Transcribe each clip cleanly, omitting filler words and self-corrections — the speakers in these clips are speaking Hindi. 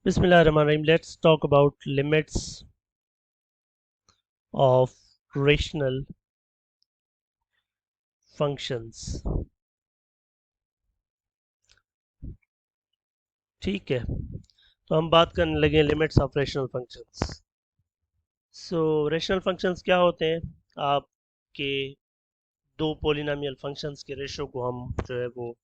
Bismillahirrahmanirrahim. Let's talk about limits of rational functions. ठीक है, तो हम बात करने लगे limits of rational functions. So rational functions क्या होते हैं? आपके दो पोलिनोमियल फंक्शंस के रेशो को हम जो है वो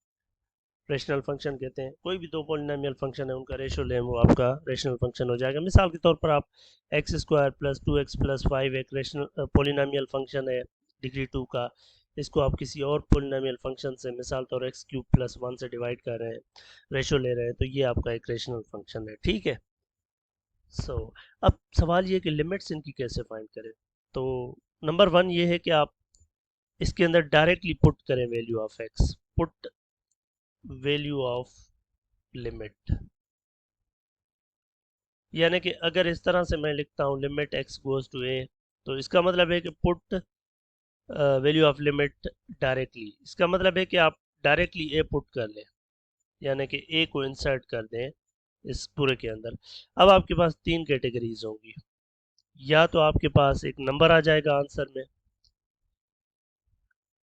रेशनल फंक्शन कहते हैं। कोई भी दो पोलिनोमियल फंक्शन है उनका रेशो लें वो आपका रेशनल फंक्शन हो जाएगा। मिसाल के तौर पर आप एक्स स्क्वायर प्लस 2x+5 एक रेशनल पोलिनोमियल फंक्शन है डिग्री 2 का। इसको आप किसी और पोलिनोमियल फंक्शन से मिसाल तौर x³ + 1 से डिवाइड कर रहे हैं, रेशो ले रहे हैं, तो ये आपका एक रेशनल फंक्शन है। ठीक है। अब सवाल ये कि लिमिट्स इनकी कैसे फाइंड करें। तो नंबर 1 ये है कि आप इसके अंदर डायरेक्टली पुट करें value of x. Put value of limit, यानी कि अगर इस तरह से मैं लिखता हूँ limit x goes to a, तो इसका मतलब है कि put value of limit directly. इसका मतलब है कि आप डायरेक्टली a पुट कर लें, यानी कि a को इंसर्ट कर दें इस पूरे के अंदर। अब आपके पास तीन कैटेगरीज होंगी। या तो आपके पास एक नंबर आ जाएगा आंसर में।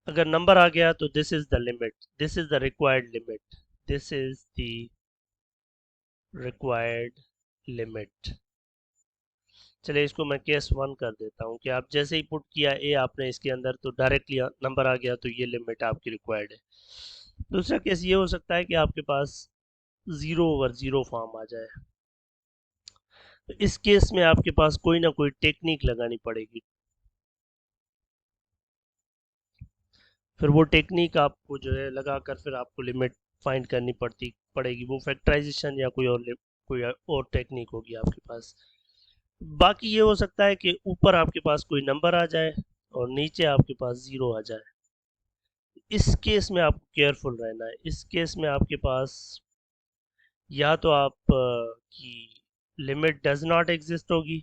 अगर नंबर आ गया तो this is the limit, this is the required limit, this is the required limit. चलिए इसको मैं केस 1 कर देता हूँ कि आप जैसे ही पुट किया ए आपने इसके अंदर तो डायरेक्टली नंबर आ गया, तो ये लिमिट आपकी रिक्वायर्ड है। दूसरा केस ये हो सकता है कि आपके पास 0/0 फॉर्म आ जाए। तो इस केस में आपके पास कोई ना कोई टेक्निक लगानी पड़ेगी। फिर वो टेक्निक आपको जो है लगाकर फिर आपको लिमिट फाइंड करनी पड़ेगी। वो फैक्टराइजेशन या कोई और टेक्निक होगी आपके पास। बाकी ये हो सकता है कि ऊपर आपके पास कोई नंबर आ जाए और नीचे आपके पास 0 आ जाए। इस केस में आपको केयरफुल रहना है। इस केस में आपके पास या तो आप की लिमिट डज नॉट एग्जिस्ट होगी,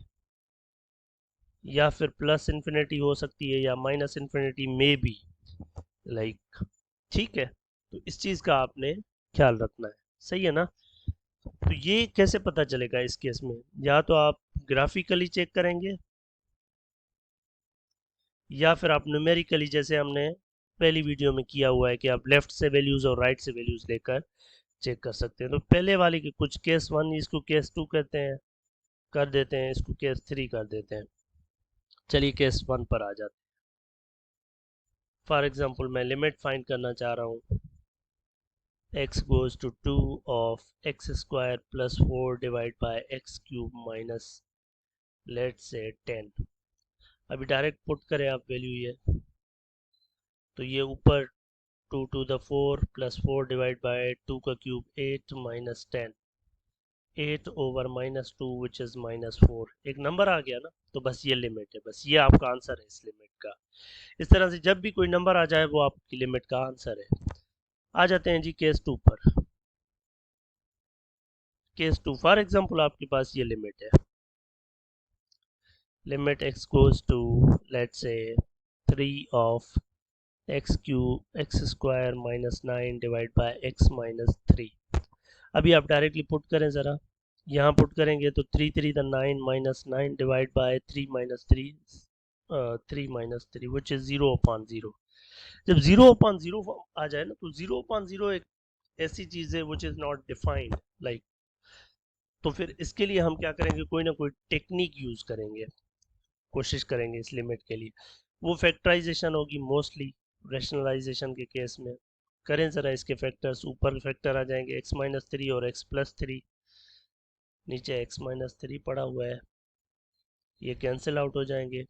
या फिर प्लस इन्फिनिटी हो सकती है, या माइनस इन्फिनिटी में भी लाइक। ठीक है, तो इस चीज का आपने ख्याल रखना है। सही है ना? तो ये कैसे पता चलेगा इस केस में? या तो आप ग्राफिकली चेक करेंगे, या फिर आप न्यूमेरिकली जैसे हमने पहली वीडियो में किया हुआ है कि आप लेफ्ट से वैल्यूज और राइट से वैल्यूज लेकर चेक कर सकते हैं। तो पहले वाले के कुछ केस 1, इसको केस 2 कहते हैं, कर देते हैं, इसको केस 3 कर देते हैं। चलिए केस 1 पर आ जाते हैं। फॉर एग्जांपल मैं लिमिट फाइंड करना चाह रहा हूँ x goes to 2 of x² + 4 divided by x³ minus let's say 10। अभी डायरेक्ट पुट करें आप वैल्यू ये, तो ये ऊपर 2 to the 4 + 4 divided by 2 का cube 8 minus 10, 8 over -2 which is -4। एक नंबर आ गया ना, तो बस ये लिमिट है, बस ये आपका आंसर है इस लिमिट का। इस तरह से जब भी कोई नंबर आ जाए वो आपकी लिमिट का आंसर है। आ जाते हैं जी केस 2 पर। केस 2 फॉर एग्जांपल आपके पास ये लिमिट है, limit x goes to let's say 3 of x² - 9 divided by x - 3। अभी आप डायरेक्टली पुट करें ज़रा। यहाँ पुट करेंगे तो 3 3 the 9 -9 divide by 3 - 3, 3 - 3 which is 0/0। जब 0/0 आ जाए ना, तो 0/0 एक ऐसी चीज़ है which is not defined like. तो फिर इसके लिए हम क्या करेंगे, कोई ना कोई टेक्निक यूज़ करेंगे, कोशिश करेंगे इस लिमिट के लिए। वो फैक्टराइजेशन होगी मोस्टली रैशनलाइजेशन के केस में। करें ज़रा इसके फैक्टर्स। ऊपर फैक्टर आ जाएंगे x - 3 और x + 3, नीचे x - 3 पड़ा हुआ है, ये कैंसिल आउट हो जाएंगे।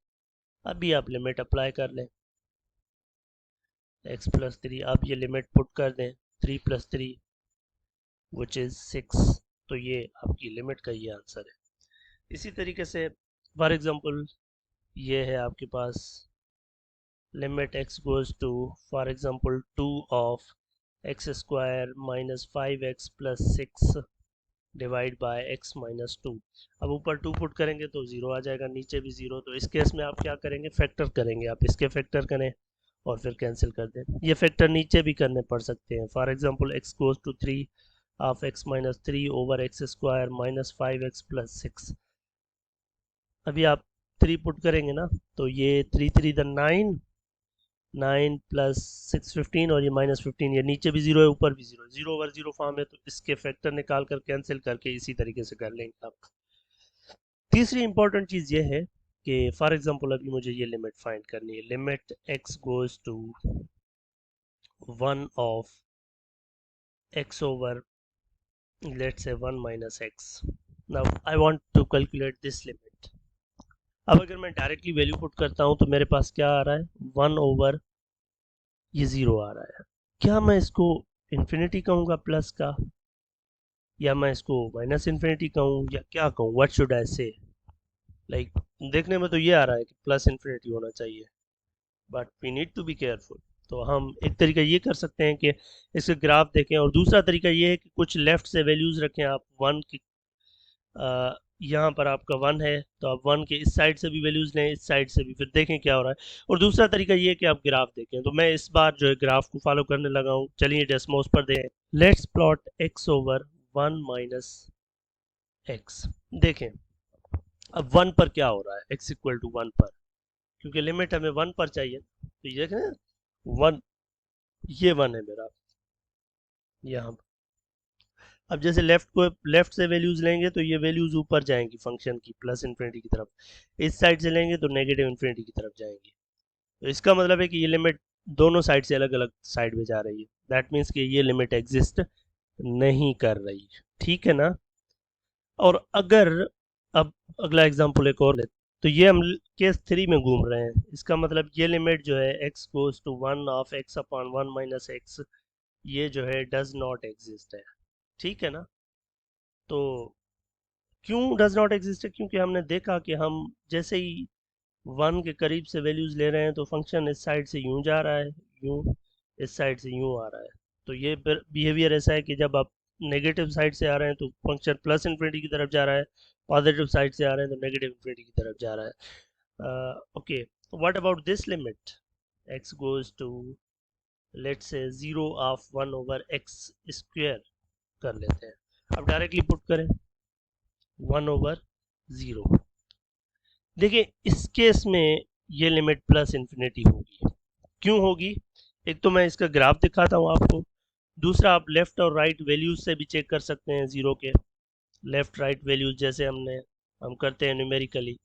अभी आप लिमिट अप्लाई कर लें x + 3। अब ये लिमिट पुट कर दें 3 + 3 विच इज़ 6। तो ये आपकी लिमिट का ये आंसर है। इसी तरीके से फॉर एग्जांपल ये है आपके पास limit x goes to for example 2 of x² - 5x + 6 divide by x - 2। अब ऊपर 2 पुट करेंगे तो 0 आ जाएगा, नीचे भी 0। तो इस केस में आप क्या करेंगे, फैक्टर करेंगे। आप इसके फैक्टर करें और फिर कैंसिल कर दें। ये फैक्टर नीचे भी करने पड़ सकते हैं। For example x goes to 3 of x minus 3 over x square minus 5x plus 6। अभी आप 3 पुट करेंगे ना, तो ये 3 3 द 9, 9 प्लस 6 15, और ये माइनस 15, ये नीचे भी जीरो है ऊपर भी zero, zero over zero form है, तो इसके फैक्टर निकाल कर कैंसिल करके इसी तरीके से कर लेंगे आप। तीसरी इंपॉर्टेंट चीज़ ये है कि फॉर एग्जांपल अभी मुझे ये लिमिट फाइंड करनी है, limit x goes to 1 of x over let's say 1 minus x। Now I want to calculate this limit. अब अगर मैं डायरेक्टली वैल्यू पुट करता हूँ तो मेरे पास क्या आ रहा है, 1 ओवर ये 0 आ रहा है। क्या मैं इसको इन्फिनिटी कहूँगा प्लस का, या मैं इसको माइनस इन्फिनिटी कहूँ, या क्या कहूँ, व्हाट शुड आई से? लाइक देखने में तो ये आ रहा है कि प्लस इन्फिनिटी होना चाहिए, but we need to be careful. तो हम एक तरीका ये कर सकते हैं कि इसके ग्राफ देखें, और दूसरा तरीका ये है कि कुछ लेफ्ट से वैल्यूज़ रखें आप 1 की। यहाँ पर आपका 1 है तो आप 1 के इस साइड से भी वैल्यूज़ लें, इस साइड से भी, फिर देखें क्या हो रहा है। और दूसरा तरीका ये है कि आप ग्राफ देखें। तो मैं इस बार जो है ग्राफ को फॉलो करने लगा हूँ। चलिए डेस्मोस पर देखें, let's plot x over 1 minus x. देखें अब 1 पर क्या हो रहा है, x इक्वल टू 1 पर, क्योंकि लिमिट हमें 1 पर चाहिए। तो ये देखें 1, ये 1 है मेरा यहाँ। अब जैसे लेफ्ट से वैल्यूज लेंगे तो ये वैल्यूज ऊपर जाएंगी फंक्शन की, प्लस इन्फिनिटी की तरफ। इस साइड से लेंगे तो नेगेटिव इन्फिनिटी की तरफ जाएंगी। तो इसका मतलब है कि ये लिमिट दोनों साइड से अलग अलग साइड में जा रही है। दैट मीन्स कि ये लिमिट एग्जिस्ट नहीं कर रही, ठीक है ना। और अगर अब अगला एग्जांपल एक और ले, तो ये हम केस 3 में घूम रहे हैं। इसका मतलब ये लिमिट जो है x goes to 1 of x upon 1 minus x, ये जो है डज नॉट एग्जिस्ट है, ठीक है ना। तो क्यों डज नॉट एग्जिस्ट है, क्योंकि हमने देखा कि हम जैसे ही 1 के करीब से वैल्यूज ले रहे हैं तो फंक्शन इस साइड से यूं जा रहा है, यूं, इस साइड से यूं आ रहा है। तो ये बिहेवियर ऐसा है कि जब आप नेगेटिव साइड से आ रहे हैं तो फंक्शन प्लस इन्फिनिटी की तरफ जा रहा है, पॉजिटिव साइड से आ रहे हैं तो नेगेटिव इन्फिनिटी की तरफ जा रहा है। Okay, what about this limit, x goes to let's say 0 of 1 over x square कर लेते हैं। अब डायरेक्टली पुट करें 1 ओवर 0। देखिए इस केस में ये लिमिट प्लस इन्फिनिटी होगी। क्यों होगी, एक तो मैं इसका ग्राफ दिखाता हूँ आपको, दूसरा आप लेफ्ट और राइट वैल्यूज से भी चेक कर सकते हैं जीरो के, लेफ्ट राइट वैल्यूज जैसे हम करते हैं न्यूमेरिकली।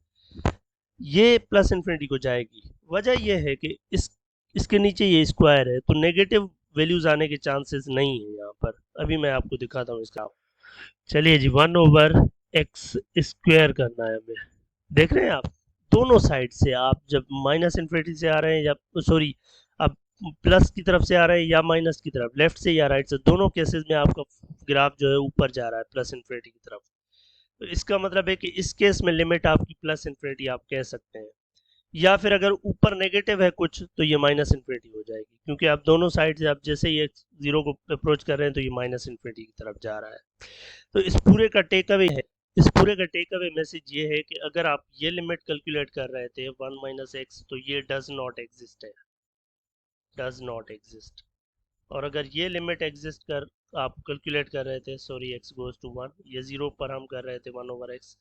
ये प्लस इन्फिनिटी को जाएगी। वजह यह है कि इसके नीचे ये स्क्वायर है तो नेगेटिव वैल्यूज आने के चांसेस नहीं है यहाँ पर। अभी मैं आपको दिखाता हूँ इसका। चलिए जी, 1 ओवर एक्स स्क्वायर करना है हमें। देख रहे हैं आप, दोनों साइड से आप जब माइनस इन्फिनिटी से आ रहे हैं या सॉरी आप प्लस की तरफ से आ रहे हैं या माइनस की तरफ, लेफ्ट से या राइट से, दोनों केसेस में आपका ग्राफ जो है ऊपर जा रहा है प्लस इन्फिनिटी की तरफ। तो इसका मतलब है कि इस केस में लिमिट आपकी प्लस इन्फिनिटी आप कह सकते हैं, या फिर अगर ऊपर नेगेटिव है कुछ तो ये माइनस इन्फिनिटी हो जाएगी, क्योंकि आप दोनों साइड से आप जैसे ही जीरो को अप्रोच कर रहे हैं तो ये माइनस इन्फिनिटी की तरफ जा रहा है। तो इस पूरे का टेक अवे है, इस पूरे का टेक अवे मैसेज ये है कि अगर आप ये लिमिट कैलकुलेट कर रहे थे 1 माइनस एक्स, तो ये डज नॉट एग्जिस्ट है, डज नॉट एग्जिस्ट। और अगर ये लिमिट एग्जिस्ट कर आप कैलकुलेट कर रहे थे, सॉरी एक्स गोज टू 1, ये 0 पर हम कर रहे थे 1 ओवर एक्स,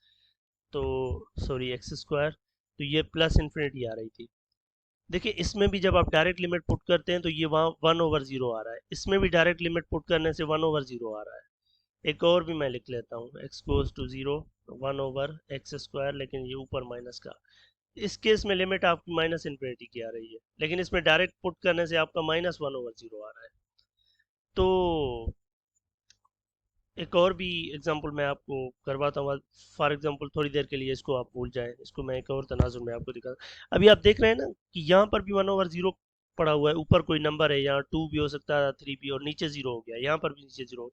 तो सॉरी एक्स स्क्वायर, तो ये प्लस इन्फिनिटी आ रही थी। देखिए इसमें भी जब आप डायरेक्ट लिमिट पुट करते हैं तो ये वहाँ 1 ओवर 0 आ रहा है, इसमें भी डायरेक्ट लिमिट पुट करने से 1 ओवर 0 आ रहा है। एक और भी मैं लिख लेता हूँ, x goes to 0 1 over x square, लेकिन ये ऊपर माइनस का। इस केस में लिमिट आपकी माइनस इन्फिनिटी की आ रही है, लेकिन इसमें डायरेक्ट पुट करने से आपका माइनस 1 ओवर 0 आ रहा है। तो एक और भी एग्जांपल मैं आपको करवाता हूँ। फॉर एग्जांपल थोड़ी देर के लिए इसको आप भूल जाएं, इसको मैं एक और तनाजुर में आपको दिखा। अभी आप देख रहे हैं ना कि यहाँ पर भी 1 ओवर 0 पड़ा हुआ है, ऊपर कोई नंबर है, यहाँ 2 भी हो सकता है, 3 भी, और नीचे 0 हो गया, यहाँ पर भी नीचे 0।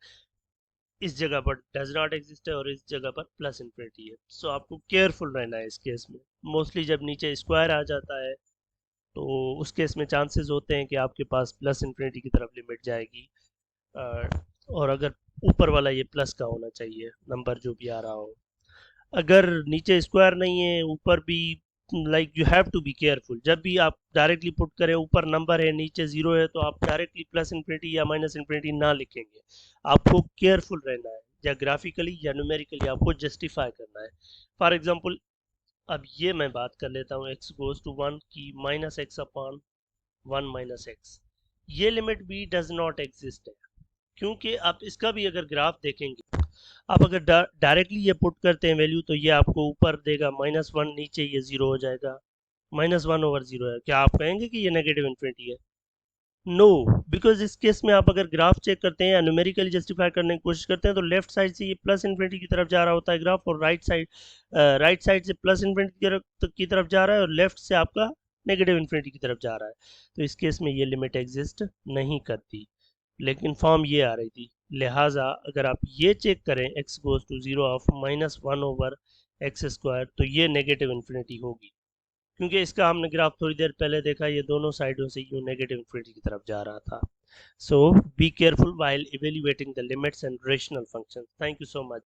इस जगह पर डज नॉट एग्जिस्ट है और इस जगह पर प्लस इन्फिनिटी है। सो आपको केयरफुल रहना है इस केस में। मोस्टली जब नीचे स्क्वायर आ जाता है तो उस केस में चांसेस होते हैं कि आपके पास प्लस इन्फिनिटी की तरफ लिमिट जाएगी। और अगर ऊपर वाला ये प्लस का होना चाहिए नंबर जो भी आ रहा हो। अगर नीचे स्क्वायर नहीं है, ऊपर भी like you have to be careful. जब भी आप डायरेक्टली पुट करें, ऊपर नंबर है नीचे जीरो है, तो आप डायरेक्टली प्लस इन्फिनिटी या माइनस इन्फिनिटी ना लिखेंगे। आपको केयरफुल रहना है, या ग्राफिकली या न्यूमेरिकली आपको जस्टिफाई करना है। फॉर एग्जाम्पल, अब ये मैं बात कर लेता हूँ x गोज टू 1 की minus x upon 1 minus x, ये लिमिट भी डज नॉट एग्जिस्ट है, क्योंकि आप इसका भी अगर ग्राफ देखेंगे, आप अगर डायरेक्टली ये पुट करते हैं वैल्यू, तो ये आपको ऊपर देगा -1, नीचे ये जीरो हो जाएगा, -1/0 है। क्या आप कहेंगे कि ये नेगेटिव इन्फिनिटी है? नो, बिकॉज इस केस में आप अगर ग्राफ चेक करते हैं या न्यूमेरिकली जस्टिफाई करने की कोशिश करते हैं, तो लेफ्ट साइड से ये प्लस इन्फिनिटी की तरफ जा रहा होता है ग्राफ, और राइट साइड से प्लस इन्फिनिटी की तरफ जा रहा है, और लेफ्ट से आपका नेगेटिव इन्फिनिटी की तरफ जा रहा है। तो इस केस में ये लिमिट एग्जिस्ट नहीं करती, लेकिन फॉर्म ये आ रही थी। लिहाजा अगर आप ये चेक करें x goes to 0 of -1/x², तो ये नेगेटिव इन्फिनिटी होगी, क्योंकि इसका हमने ग्राफ थोड़ी देर पहले देखा, ये दोनों साइडों से यूं नेगेटिव इन्फिनिटी की तरफ जा रहा था। So be careful while evaluating the limits and rational functions. Thank you so much.